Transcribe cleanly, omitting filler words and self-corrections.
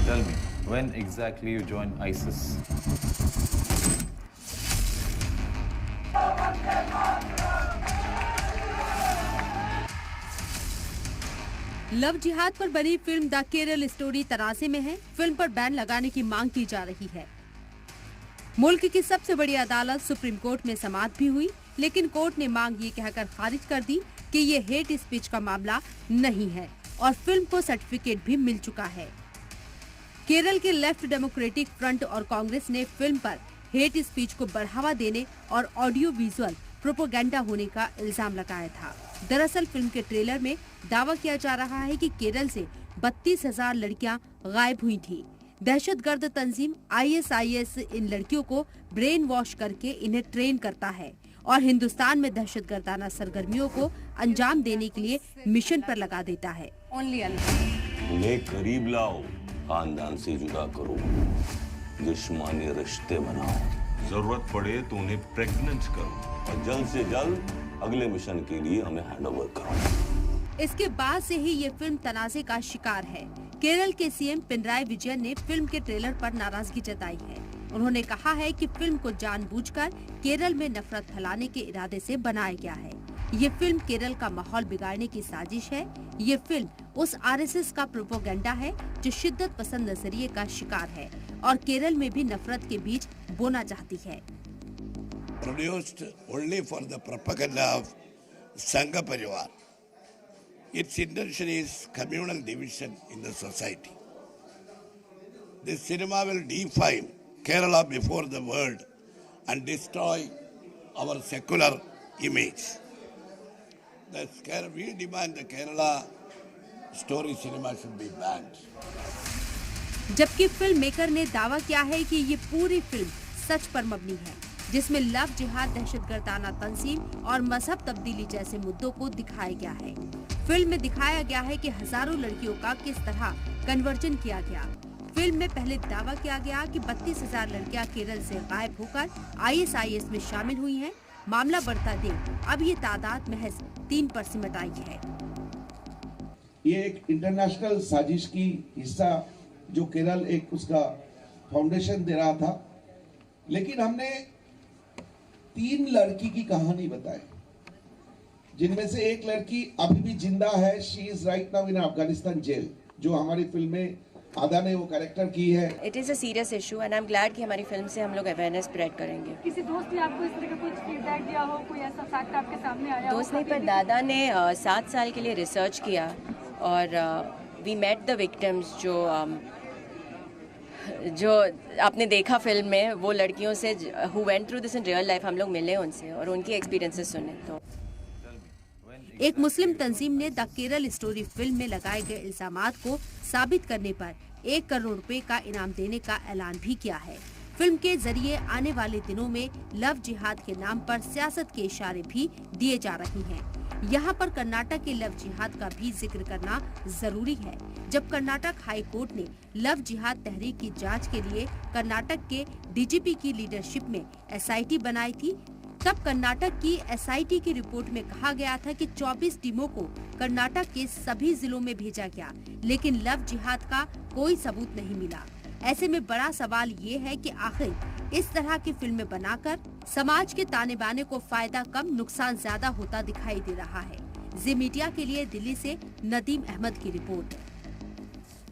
Tell me, when exactly you joined ISIS? Love जिहाद पर बनी फिल्म द केरल स्टोरी तनाज़े में है। फिल्म पर बैन लगाने की मांग की जा रही है। मुल्क की सबसे बड़ी अदालत सुप्रीम कोर्ट में समाअत भी हुई, लेकिन कोर्ट ने मांग ये कहकर खारिज कर दी कि ये हेट स्पीच का मामला नहीं है और फिल्म को सर्टिफिकेट भी मिल चुका है। केरल के लेफ्ट डेमोक्रेटिक फ्रंट और कांग्रेस ने फिल्म पर हेट स्पीच को बढ़ावा देने और ऑडियो विजुअल प्रोपेगेंडा होने का इल्जाम लगाया था। दरअसल फिल्म के ट्रेलर में दावा किया जा रहा है कि केरल से 32,000 लड़कियां गायब हुई थी। दहशतगर्द तंजीम ISIS इन लड़कियों को ब्रेन वॉश करके इन्हें ट्रेन करता है और हिंदुस्तान में दहशतगर्दाना सरगर्मियों को अंजाम देने के लिए मिशन पर लगा देता है। उन्हें करीब लाओ, खानदान से जुदा करो, दुश्मनी रिश्ते बनाओ, जरूरत पड़े तो उन्हें प्रेग्नेंट करो और जल्द से जल्द अगले मिशन के लिए हमें हैंडओवर करो। इसके बाद से ही ये फिल्म तनाज़े का शिकार है। केरल के सीएम पिनराई विजयन ने फिल्म के ट्रेलर पर नाराजगी जताई है। उन्होंने कहा है कि फिल्म को जानबूझकर केरल में नफरत फैलाने के इरादे से बनाया गया है। ये फिल्म केरल का माहौल बिगाड़ने की साजिश है। ये फिल्म उस RSS का प्रोपेगेंडा है जो शिद्दत पसंद नजरिए का शिकार है और केरल में भी नफरत के बीज बोना चाहती है। Produced only for the propaganda of Sangha Parivar. Its intention is communal division in the society. This cinema will define Kerala before the world and destroy our secular image. We demand the Kerala story cinema should be banned. जबकि film maker ने दावा किया है कि ये पूरी film सच पर मबनी है, जिसमें लव जिहाद, दहशतगर्दाना तंजीम और मजहब तब्दीली जैसे मुद्दों को दिखाया गया है। फिल्म में दिखाया गया है कि हजारों लड़कियों का किस तरह कन्वर्जन किया गया। फिल्म में पहले दावा किया गया कि 32,000 लड़कियां केरल से गायब होकर ISIS में शामिल हुई हैं। मामला बढ़ता देख अब ये तादाद महज 3 पर सिमट आई है। ये एक इंटरनेशनल साजिश की हिस्सा जो केरल एक उसका फाउंडेशन दे रहा था, लेकिन हमने 3 लड़की की कहानी बताई, जिनमें से एक लड़की अभी भी जिंदा है। She is right now in Afghanistan jail, जो हमारी फिल्म में आदा ने वो कैरेक्टर की है। It is a serious issue and I am glad कि हमारी फिल्म से हम लोग अवेयरनेस स्प्रेड करेंगे। किसी दोस्त ने आपको इस तरह का कुछ फीडबैक दिया हो, कोई ऐसा फैक्ट आपके सामने आया? दोस्त नहीं, पर दादा ने 7 साल के लिए रिसर्च किया और वी मेट द विक्टिम्स जो आपने देखा फिल्म में, वो लड़कियों से who went through this in real life, हम लोग मिले उनसे और उनकी एक्सपीरियंसेस सुने। तो एक मुस्लिम तंजीम ने द केरल स्टोरी फिल्म में लगाए गए इल्जामात को साबित करने पर 1 करोड़ रुपए का इनाम देने का ऐलान भी किया है। फिल्म के जरिए आने वाले दिनों में लव जिहाद के नाम पर सियासत के इशारे भी दिए जा रहे हैं। यहाँ पर कर्नाटक के लव जिहाद का भी जिक्र करना जरूरी है। जब कर्नाटक हाई कोर्ट ने लव जिहाद तहरीक की जांच के लिए कर्नाटक के DGP की लीडरशिप में SIT बनाई थी, तब कर्नाटक की SIT की रिपोर्ट में कहा गया था कि 24 टीमों को कर्नाटक के सभी जिलों में भेजा गया, लेकिन लव जिहाद का कोई सबूत नहीं मिला। ऐसे में बड़ा सवाल ये है कि आखिर इस तरह की फिल्में बनाकर समाज के ताने बाने को फायदा कम नुकसान ज्यादा होता दिखाई दे रहा है। जी मीडिया के लिए दिल्ली से नदीम अहमद की रिपोर्ट।